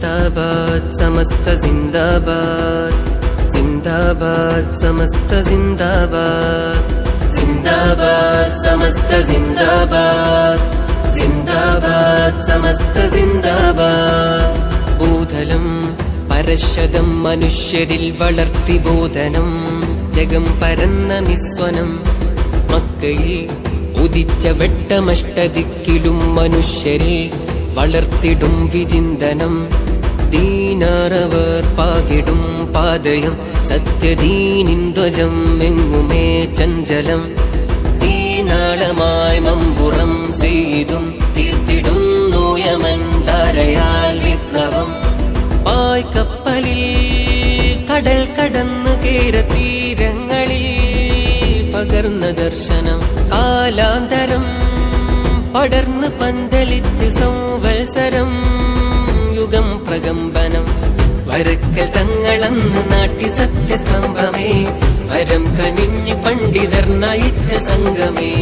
ജിന്ദാബാദ് സമസ്ത ജിന്ദാബാദ്, ജിന്ദാബാദ് സമസ്ത ജിന്ദാബാദ്, ജിന്ദാബാദ് സമസ്ത ജിന്ദാബാദ്, ജിന്ദാബാദ് സമസ്ത ജിന്ദാബാദ്. ഭൂതലം പരശതം മനുഷ്യരിൽ വളർത്തി ബോധനം, ജഗം പരന്ന നിസ്വനം. മക്കയിൽ ഉദിച്ച വെട്ടമഷ്ടദിക്കിലും മനുഷ്യരിൽ വളർത്തിടും വിചിന്തനം. ദീനാറവർ പാകിടും പാതയം, സത്യദീനിൻ ധ്വജം എങ്ങുമേ ചഞ്ചലം. തീനാളമായി മമ്പുറം ചെയ്തും തീർത്തിടുന്നു യമൻ ധാരയാൽ വിപ്ലവം. പായ്ക്കപ്പലിൽ കടൽ കടന്നു കേരതീരങ്ങളിൽ പകർന്ന ദർശനം. കാലാന്തരം പടർന്ന് പന്തലിച്ച് സംവത്സരം, യുഗം പ്രകമ്പനം. വരക്കൽ തങ്ങളന്ന് നാട്ടി സത്യസ്തംഭമേ, വരം കനിഞ്ഞ് പണ്ഡിതർ നയിച്ച സംഘമേ.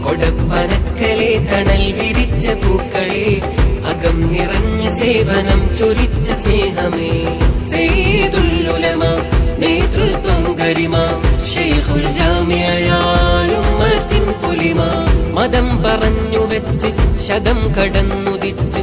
കൊടപ്പനക്കലെ തണൽ വിരിച്ച പൂക്കളെ, അകം നിറഞ്ഞ സേവനം ചൊരിച്ച സ്നേഹമേ. സയ്യിദുൽ ഉലമ നേതൃത്വം ഗരിമ, ശൈഖുൽ ജാമിഅയാൽ ഉമ്മത്തിൻ പൊലിമ. മതം പറഞ്ഞു വെച്ച് ശതം കടന്നുദിച്ച്